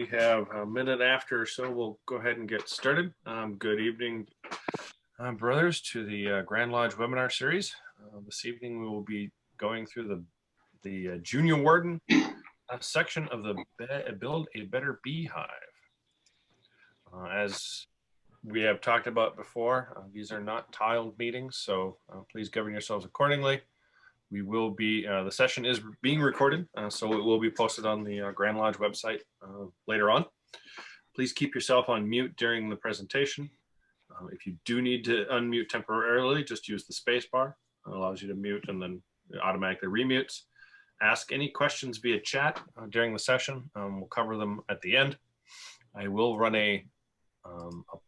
we have a minute after, so we'll go ahead and get started. Good evening, brothers, to the Grand Lodge webinar series. This evening we will be going through the Junior Warden section of the Build a Better Beehive. As we have talked about before, these are not tiled meetings, so please govern yourselves accordingly. We will be, the session is being recorded, so it will be posted on the Grand Lodge website later on. Please keep yourself on mute during the presentation. If you do need to unmute temporarily, just use the space bar. It allows you to mute and then it automatically remutes. Ask any questions via chat during the session. We'll cover them at the end. I will run a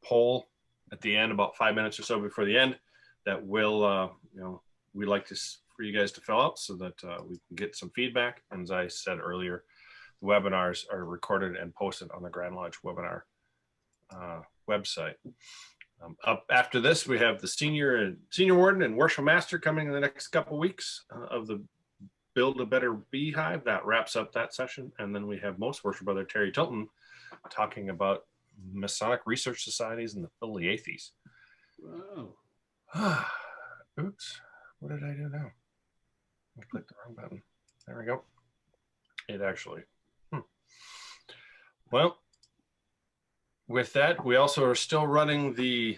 poll at the end, about 5 minutes or so before the end, that will, we'd like for you guys to fill out so that we can get some feedback. And as I said earlier, the webinars are recorded and posted on the Grand Lodge webinar website. Up after this, we have the Senior Warden and Worship Master coming in the next couple of weeks of the Build a Better Beehive. That wraps up that session. And then we have Most Worship Brother Terry Tilton talking about Masonic research societies and the Philiathes. Wow. Oops. What did I do now? I clicked the wrong button. There we go. It actually. Well, with that, we also are still running the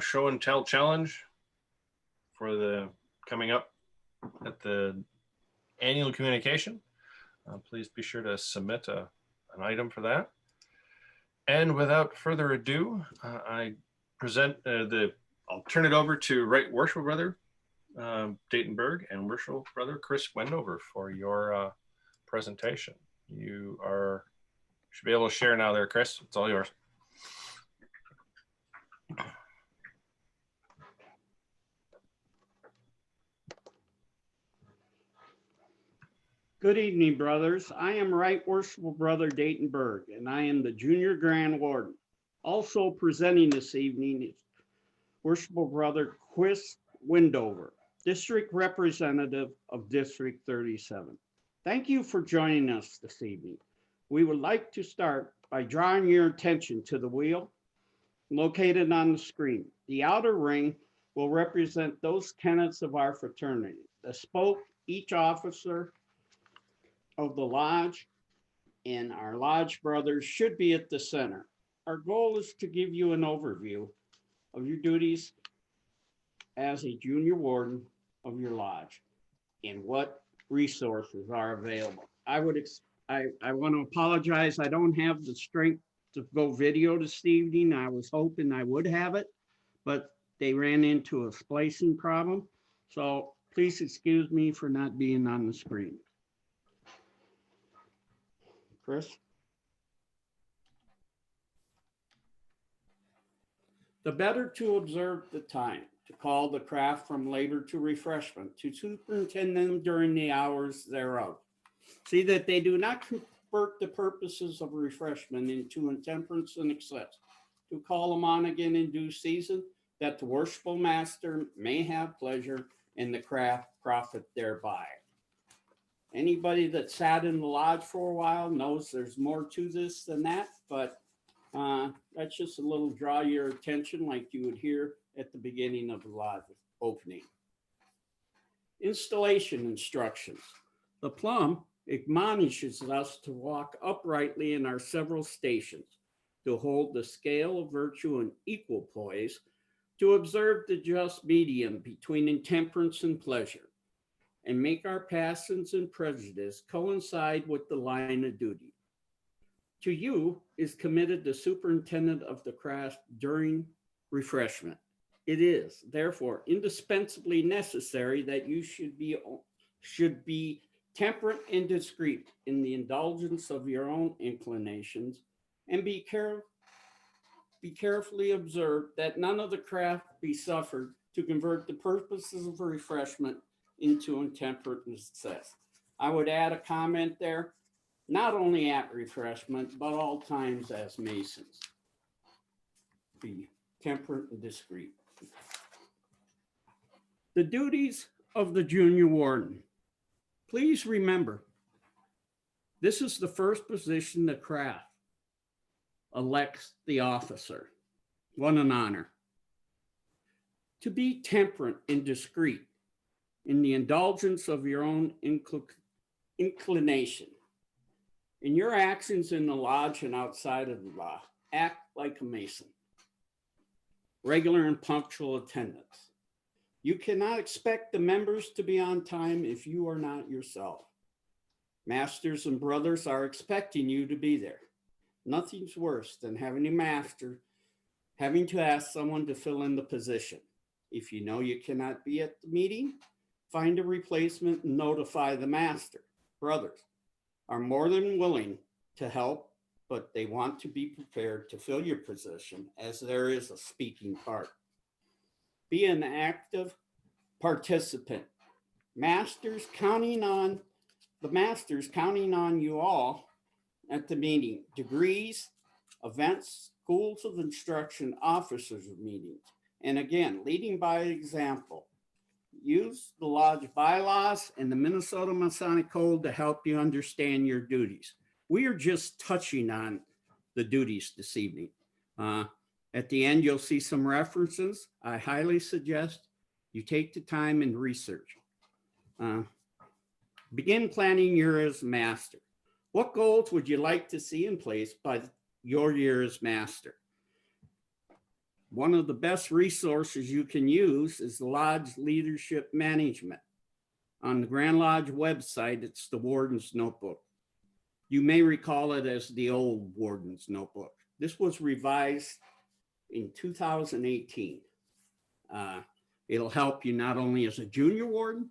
show and tell challenge for the coming up at the annual communication. Please be sure to submit an item for that. And without further ado, I'll turn it over to Right Worship Brother Dayton Berg and Worship Brother Chris Wendover for your presentation. You should be able to share now there, Chris. It's all yours. Good evening, brothers. I am Right Worshipful Brother Dayton Berg, and I am the Junior Grand Warden. Also presenting this evening is Worshipful Brother Chris Wendover, District Representative of District 37. Thank you for joining us this evening. We would like to start by drawing your attention to the wheel located on the screen. The outer ring will represent those tenets of our fraternity. The spoke, each officer of the lodge and our lodge brothers should be at the center. Our goal is to give you an overview of your duties as a junior warden of your lodge and what resources are available. I want to apologize. I don't have the strength to go video this evening. I was hoping I would have it, but they ran into a splicing problem. So please excuse me for not being on the screen. Chris? The better to observe the time, to call the craft from labor to refreshment, to superintend them during the hours thereof. See that they do not convert the purposes of refreshment into intemperance and excess, to call them on again in due season, that the worshipful master may have pleasure and the craft profit thereby. Anybody that sat in the lodge for a while knows there's more to this than that, but that's just a little draw your attention like you would hear at the beginning of the lodge opening. Installation instructions. The plumb admonishes us to walk uprightly in our several stations, to hold the scale of virtue in equal poise, to observe the just medium between intemperance and pleasure, and make our passions and prejudice coincide with the line of duty. To you is committed the superintendent of the craft during refreshment. It is, therefore, indispensably necessary that you should be temperate and discreet in the indulgence of your own inclinations, and be carefully observed that none of the craft be suffered to convert the purposes of refreshment into intemperate excess. I would add a comment there, not only at refreshment, but all times as Masons. Be temperate and discreet. The duties of the Junior Warden. Please remember, this is the first position the craft elects the officer. What an honor. To be temperate and discreet in the indulgence of your own inclination. In your actions in the lodge and outside of the law, act like a Mason. Regular and punctual attendance. You cannot expect the members to be on time if you are not yourself. Masters and brothers are expecting you to be there. Nothing's worse than having a master having to ask someone to fill in the position. If you know you cannot be at the meeting, find a replacement and notify the master. Brothers are more than willing to help, but they want to be prepared to fill your position as there is a speaking part. Be an active participant. The masters counting on you all at the meeting. Degrees, events, schools of instruction, officers of meetings. And again, leading by example. Use the lodge bylaws and the Minnesota Masonic Code to help you understand your duties. We are just touching on the duties this evening. At the end, you'll see some references. I highly suggest you take the time and research. Begin planning your year as master. What goals would you like to see in place by your year as master? One of the best resources you can use is the Lodge Leadership Management. On the Grand Lodge website, it's the Warden's Notebook. You may recall it as the old Warden's Notebook. This was revised in 2018. It'll help you not only as a junior warden,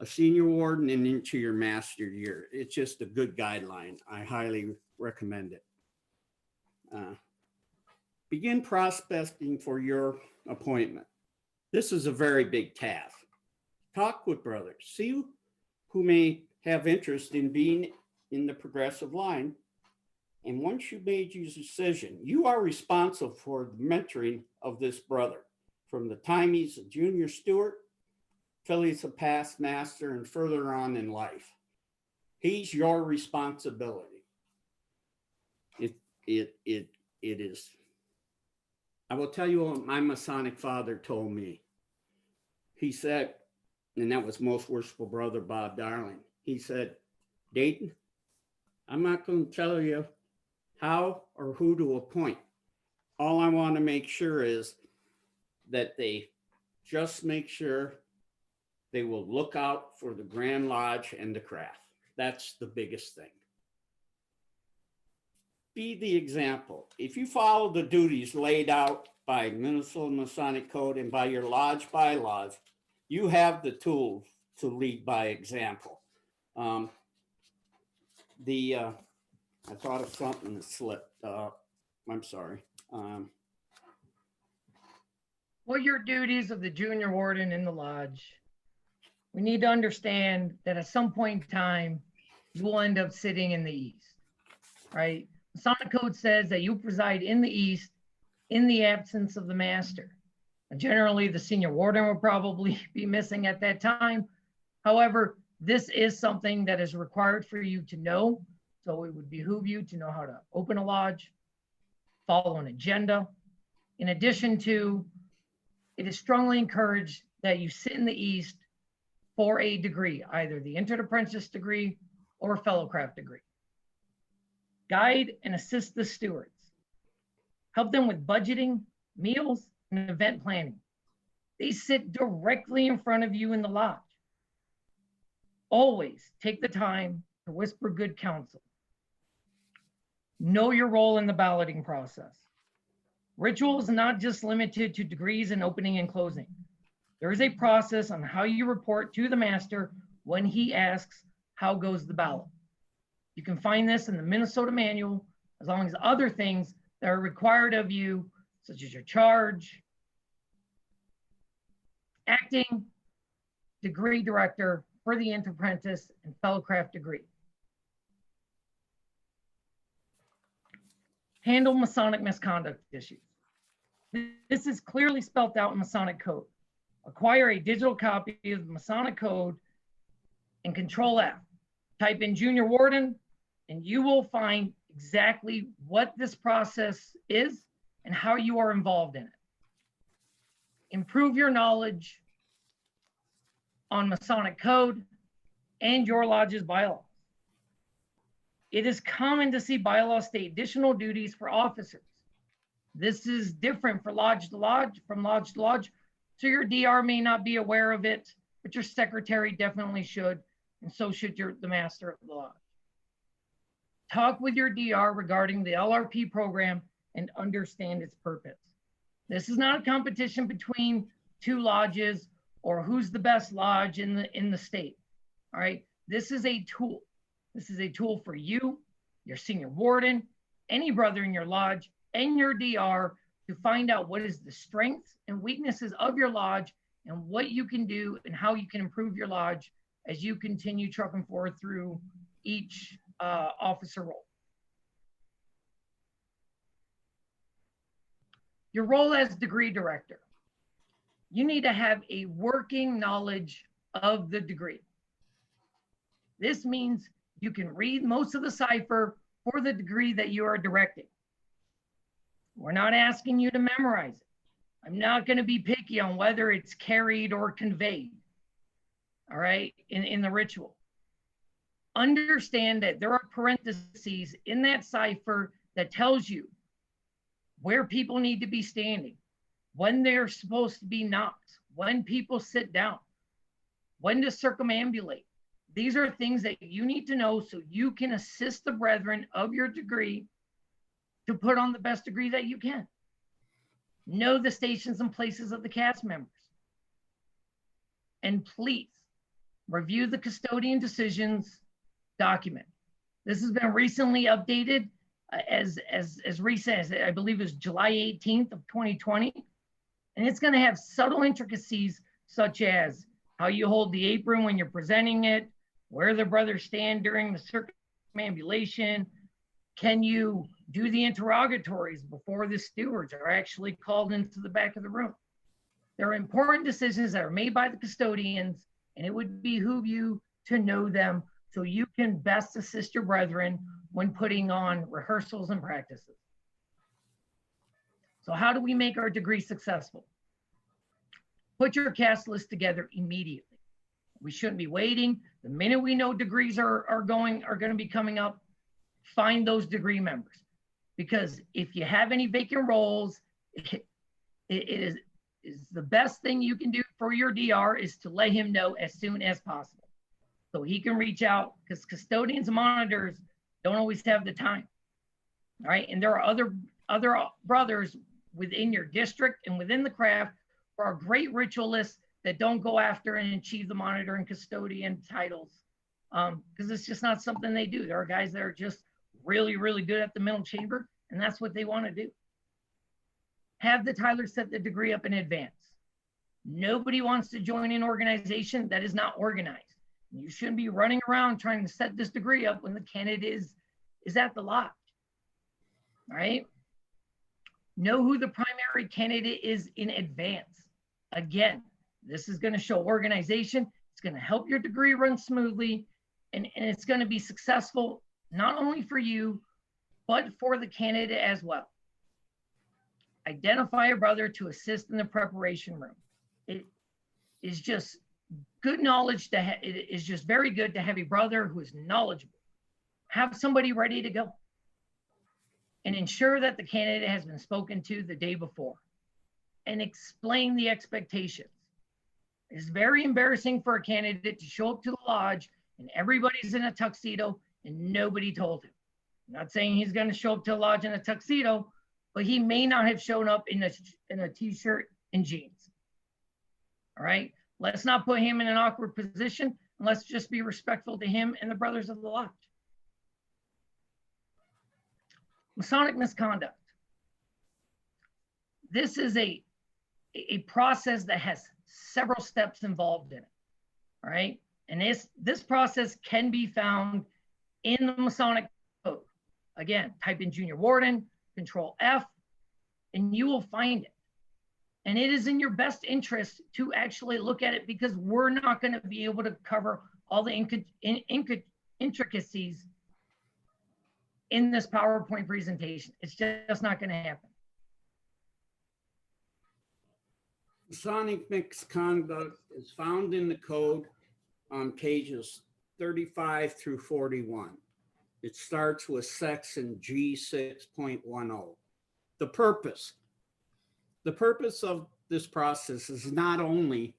a senior warden, and into your master year. It's just a good guideline. I highly recommend it. Begin prospecting for your appointment. This is a very big task. Talk with brothers. See who may have interest in being in the progressive line. And once you've made your decision, you are responsible for the mentoring of this brother from the time he's a junior steward till he's a past master and further on in life. He's your responsibility. It is. I will tell you what my Masonic father told me. He said, and that was Most Worshipful Brother Bob Darling. He said, Dayton, I'm not going to tell you how or who to appoint. All I want to make sure is that they just make sure they will look out for the Grand Lodge and the craft. That's the biggest thing. Be the example. If you follow the duties laid out by Minnesota Masonic Code and by your lodge bylaws, you have the tools to lead by example. I thought of something that slipped. I'm sorry. What your duties of the junior warden in the lodge? We need to understand that at some point in time, you will end up sitting in the east, right? Masonic Code says that you preside in the east in the absence of the master. And generally, the senior warden will probably be missing at that time. However, this is something that is required for you to know. So it would behoove you to know how to open a lodge, follow an agenda. In addition to, it is strongly encouraged that you sit in the east for a degree, either the entered apprentice degree or fellowcraft degree. Guide and assist the stewards. Help them with budgeting, meals, and event planning. They sit directly in front of you in the lodge. Always take the time to whisper good counsel. Know your role in the balloting process. Ritual is not just limited to degrees and opening and closing. There is a process on how you report to the master when he asks, how goes the ballot? You can find this in the Minnesota manual, as long as other things that are required of you, such as your charge, acting, degree director for the apprentice and fellowcraft degree. Handle Masonic misconduct issues. This is clearly spelled out in Masonic Code. Acquire a digital copy of the Masonic Code and Control F. Type in Junior Warden, and you will find exactly what this process is and how you are involved in it. Improve your knowledge on Masonic code and your lodge's bylaws. It is common to see bylaws state additional duties for officers. This is different for lodge to lodge, from lodge to lodge. So your DR may not be aware of it, but your secretary definitely should, and so should the master of the lodge. Talk with your DR regarding the LRP program and understand its purpose. This is not a competition between two lodges or who's the best lodge in the state. All right, this is a tool. This is a tool for you, your senior warden, any brother in your lodge, and your DR to find out what is the strengths and weaknesses of your lodge and what you can do and how you can improve your lodge as you continue trucking forward through each officer role. Your role as degree director. You need to have a working knowledge of the degree. This means you can read most of the cipher for the degree that you are directing. We're not asking you to memorize it. I'm not going to be picky on whether it's carried or conveyed, all right, in the ritual. Understand that there are parentheses in that cipher that tells you where people need to be standing, when they're supposed to be knocked, when people sit down, when to circumambulate. These are things that you need to know so you can assist the brethren of your degree to put on the best degree that you can. Know the stations and places of the cast members. And please review the custodian decisions document. This has been recently updated as recent as I believe it was July 18th of 2020. And it's going to have subtle intricacies such as how you hold the apron when you're presenting it, where the brothers stand during the circumambulation. Can you do the interrogatories before the stewards are actually called into the back of the room? There are important decisions that are made by the custodians, and it would behoove you to know them so you can best assist your brethren when putting on rehearsals and practices. So how do we make our degree successful? Put your cast list together immediately. We shouldn't be waiting. The minute we know degrees are going to be coming up, find those degree members. Because if you have any vacant roles, it is the best thing you can do for your DR is to let him know as soon as possible. So he can reach out, because custodians and monitors don't always have the time. All right. And there are other brothers within your district and within the craft who are great ritualists that don't go after and achieve the monitor and custodian titles, because it's just not something they do. There are guys that are just really, really good at the middle chamber, and that's what they want to do. Have the Tyler set the degree up in advance. Nobody wants to join an organization that is not organized. You shouldn't be running around trying to set this degree up when the candidate is at the lodge. All right? Know who the primary candidate is in advance. Again, this is going to show organization. It's going to help your degree run smoothly, and it's going to be successful not only for you, but for the candidate as well. Identify a brother to assist in the preparation room. It is just good knowledge it is just very good to have a brother who is knowledgeable. Have somebody ready to go. And ensure that the candidate has been spoken to the day before. And explain the expectations. It's very embarrassing for a candidate to show up to the lodge and everybody's in a tuxedo and nobody told him. I'm not saying he's going to show up to the lodge in a tuxedo, but he may not have shown up in a t-shirt and jeans. All right? Let's not put him in an awkward position, and let's just be respectful to him and the brothers of the lodge. Masonic misconduct. This is a process that has several steps involved in it. All right? And this process can be found in the Masonic code. Again, type in Junior Warden, Control F, and you will find it. And it is in your best interest to actually look at it, because we're not going to be able to cover all the intricacies in this PowerPoint presentation. It's just not going to happen. Masonic misconduct is found in the code on pages 35 through 41. It starts with section G6.10. The purpose of this process is not only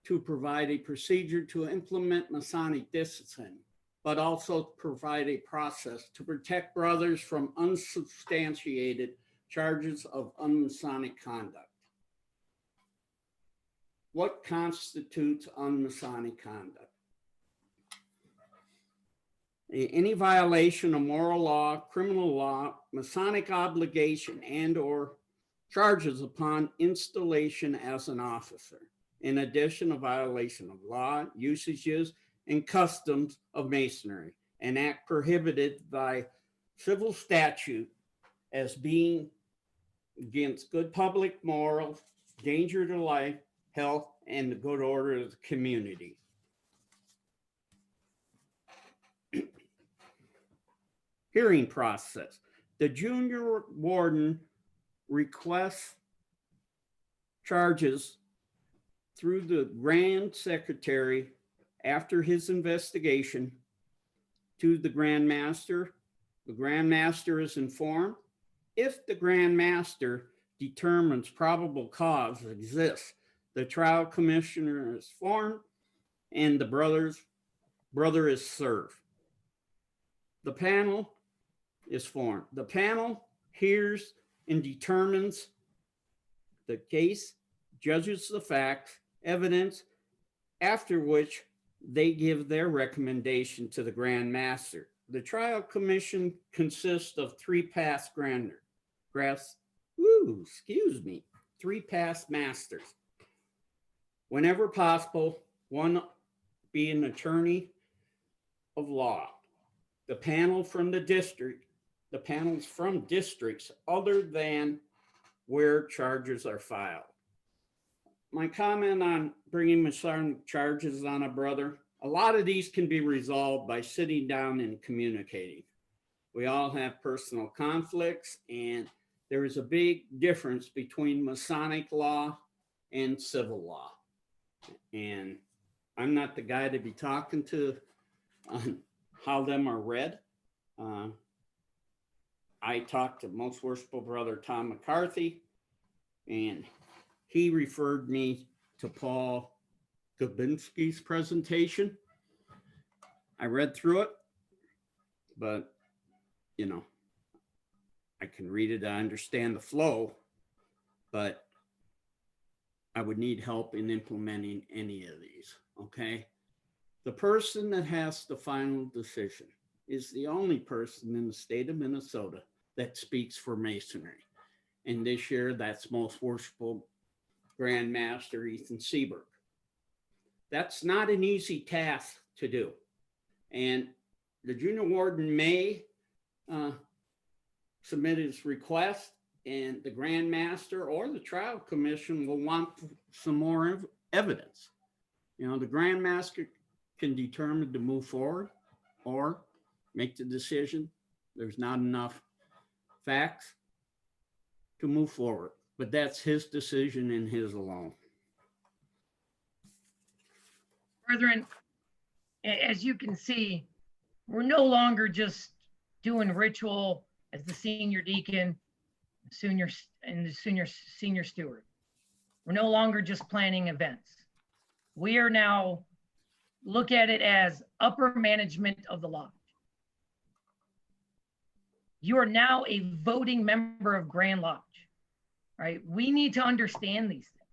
to provide a procedure to implement Masonic discipline, but also provide a process to protect brothers from unsubstantiated charges of unmasonic conduct. What constitutes unmasonic conduct? Any violation of moral law, criminal law, Masonic obligation, and/or charges upon installation as an officer. In addition, a violation of law, usages, and customs of Masonry, an act prohibited by civil statute as being against good public morals, danger to life, health, and the good order of the community. Hearing process. The Junior Warden requests charges through the Grand Secretary after his investigation to the Grand Master. The Grand Master is informed. If the Grand Master determines probable cause exists, the trial commissioner is formed and the brother is served. The panel is formed. The panel hears and determines the case, judges the facts, evidence, after which they give their recommendation to the Grand Master. The trial commission consists of three past masters. Whenever possible, one be an attorney of law. The panel from the district, the panels from districts other than where charges are filed. My comment on bringing Masonic charges on a brother, a lot of these can be resolved by sitting down and communicating. We all have personal conflicts, and there is a big difference between Masonic law and civil law. And I'm not the guy to be talking to on how them are read. I talked to Most Worshipful Brother Tom McCarthy, and he referred me to Paul Gabinski's presentation. I read through it, but you know, I can read it, I understand the flow, but I would need help in implementing any of these, okay? The person that has the final decision is the only person in the state of Minnesota that speaks for Masonry. And this year, that's Most Worshipful Grand Master Ethan Seberg. That's not an easy task to do. And the Junior Warden may submit his request, and the Grand Master or the trial commission will want some more evidence. You know, the Grand Master can determine to move forward or make the decision there's not enough facts to move forward, but that's his decision and his alone. Brethren, as you can see, we're no longer just doing ritual as the senior deacon, senior steward. We're no longer just planning events. We are now look at it as upper management of the lodge. You are now a voting member of Grand Lodge, right? We need to understand these things.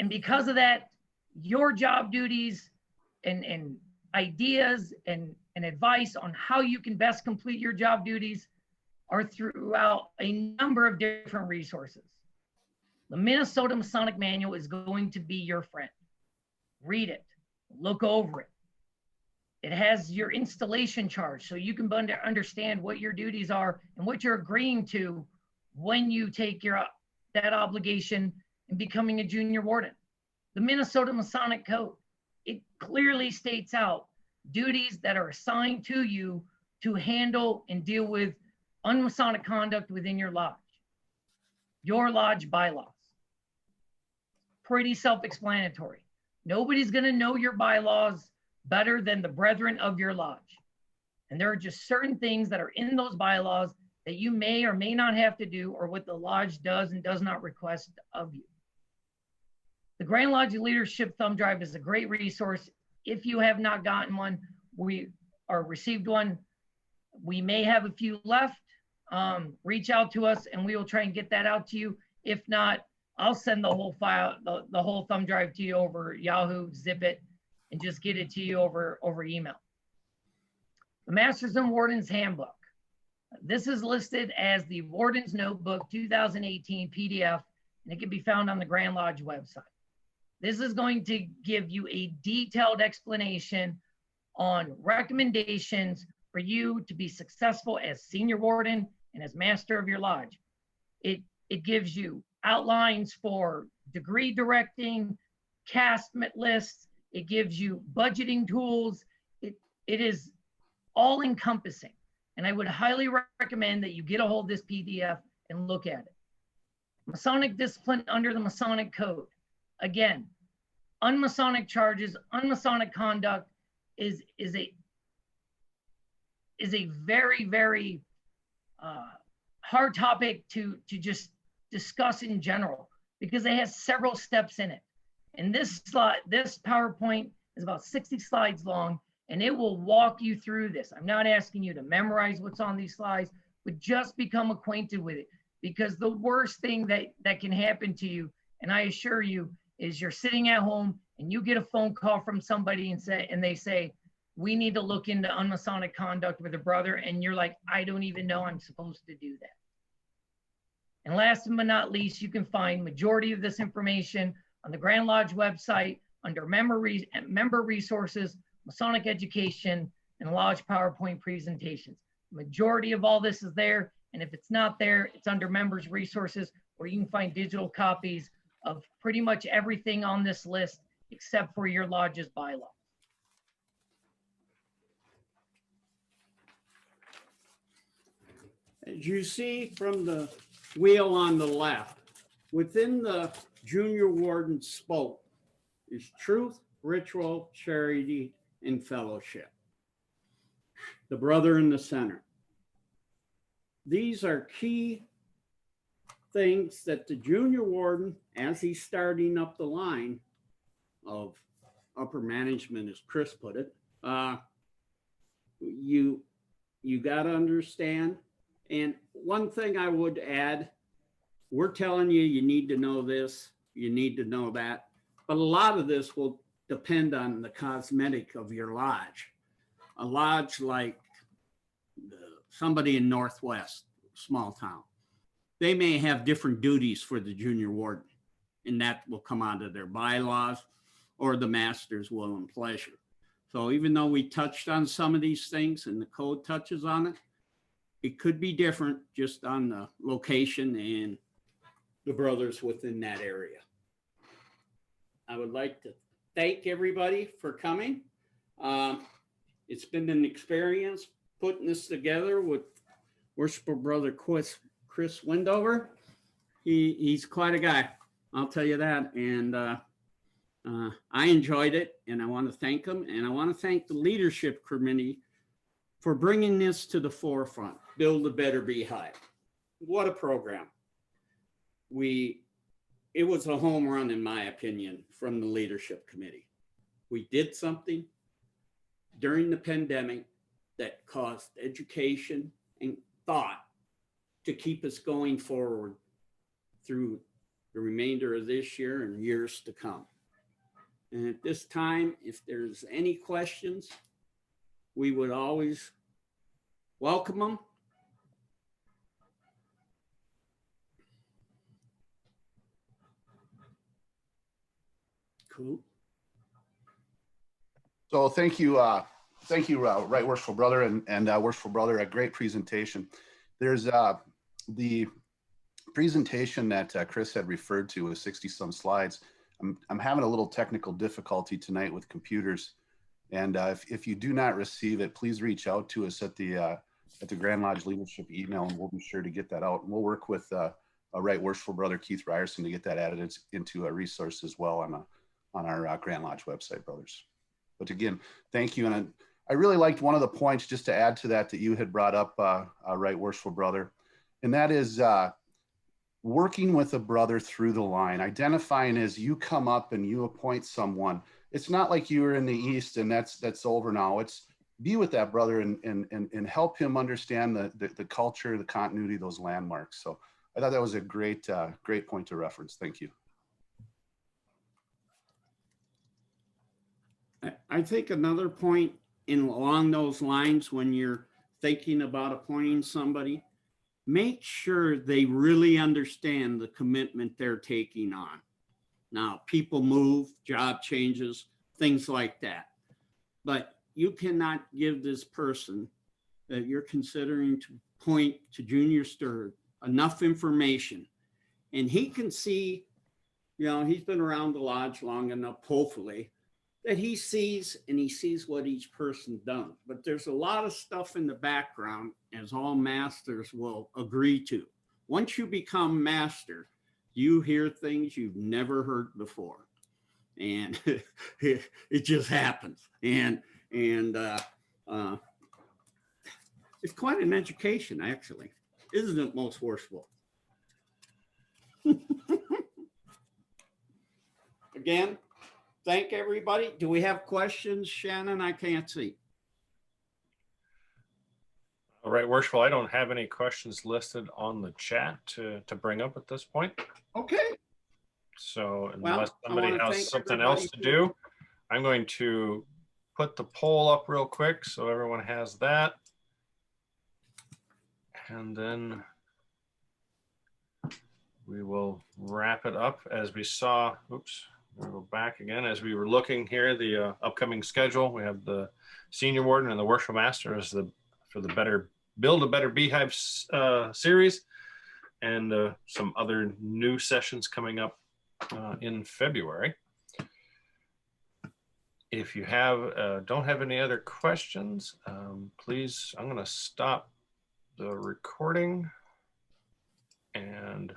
And because of that, your job duties and ideas and advice on how you can best complete your job duties are throughout a number of different resources. The Minnesota Masonic Manual is going to be your friend. Read it, look over it. It has your installation charge so you can understand what your duties are and what you're agreeing to when you take that obligation in becoming a junior warden. The Minnesota Masonic Code, it clearly states out duties that are assigned to you to handle and deal with unmasonic conduct within your lodge. Your lodge bylaws. Pretty self-explanatory. Nobody's going to know your bylaws better than the brethren of your lodge. And there are just certain things that are in those bylaws that you may or may not have to do, or what the lodge does and does not request of you. The Grand Lodge Leadership Thumb Drive is a great resource. If you have not gotten one, or received one, we may have a few left. Reach out to us and we will try and get that out to you. If not, I'll send the whole file, the whole thumb drive to you over Yahoo, zip it, and just get it to you over email. The Masters and Wardens Handbook. This is listed as the Warden's Notebook 2018 PDF, and it can be found on the Grand Lodge website. This is going to give you a detailed explanation on recommendations for you to be successful as Senior Warden and as Master of your Lodge. It gives you outlines for degree directing, castment lists. It gives you budgeting tools. It is all encompassing. And I would highly recommend that you get a hold of this PDF and look at it. Masonic discipline under the Masonic Code. Again, unmasonic charges, unmasonic conduct is a very, very hard topic to just discuss in general, because it has several steps in it. And this PowerPoint is about 60 slides long, and it will walk you through this. I'm not asking you to memorize what's on these slides, but just become acquainted with it, because the worst thing that can happen to you, and I assure you, is you're sitting at home and you get a phone call from somebody and they say, we need to look into unmasonic conduct with a brother, and you're like, I don't even know I'm supposed to do that. And last but not least, you can find majority of this information on the Grand Lodge website under member resources, Masonic education, and Lodge PowerPoint presentations. Majority of all this is there, and if it's not there, it's under members resources, where you can find digital copies of pretty much everything on this list except for your lodge's bylaw. As you see from the wheel on the left, within the Junior Warden spoke is truth, ritual, charity, and fellowship. The brother in the center. These are key things that the Junior Warden, as he's starting up the line of upper management, as Chris put it, you got to understand. And one thing I would add, we're telling you, you need to know this, you need to know that, but a lot of this will depend on the cosmetic of your lodge. A lodge like somebody in Northwest, small town, they may have different duties for the Junior Warden, and that will come out of their bylaws or the master's will and pleasure. So even though we touched on some of these things and the code touches on it, it could be different just on the location and the brothers within that area. I would like to thank everybody for coming. It's been an experience putting this together with Worshipful Brother Chris Windover. He's quite a guy, I'll tell you that. And I enjoyed it, and I want to thank him. And I want to thank the leadership committee for bringing this to the forefront. Build a Better Beehive. What a program. It was a home run, in my opinion, from the leadership committee. We did something during the pandemic that caused education and thought to keep us going forward through the remainder of this year and years to come. And at this time, if there's any questions, we would always welcome them. Cool. So thank you, Right Worshipful Brother and Worshipful Brother, a great presentation. There's the presentation that Chris had referred to with 60 some slides. I'm having a little technical difficulty tonight with computers. And if you do not receive it, please reach out to us at the Grand Lodge Leadership email, and we'll be sure to get that out. And we'll work with Right Worshipful Brother Keith Ryerson to get that added into a resource as well on our Grand Lodge website, brothers. But again, thank you. And I really liked one of the points, just to add to that you had brought up, Right Worshipful Brother, and that is working with a brother through the line, identifying as you come up and you appoint someone. It's not like you were in the East and that's over now. It's be with that brother and help him understand the culture, the continuity, those landmarks. So I thought that was a great point to reference. Thank you. I think another point along those lines, when you're thinking about appointing somebody, make sure they really understand the commitment they're taking on. Now, people move, job changes, things like that. But you cannot give this person that you're considering to point to Junior Sturd enough information. And he can see, he's been around the lodge long enough, hopefully, that he sees what each person does. But there's a lot of stuff in the background, as all masters will agree to. Once you become master, you hear things you've never heard before. And it just happens. And it's quite an education, actually. Isn't it, most worshipful? Again, thank everybody. Do we have questions, Shannon? I can't see. All right, Worshipful, I don't have any questions listed on the chat to bring up at this point. Okay. So unless somebody has something everybody else to do, I'm going to put the poll up real quick so everyone has that. And then we will wrap it up. As we saw, oops, we'll go back again. As we were looking here, the upcoming schedule, we have the Senior Warden and the Worship Master as for the Build a Better Beehive series, and some other new sessions coming up in February. If you don't have any other questions, please, I'm going to stop the recording and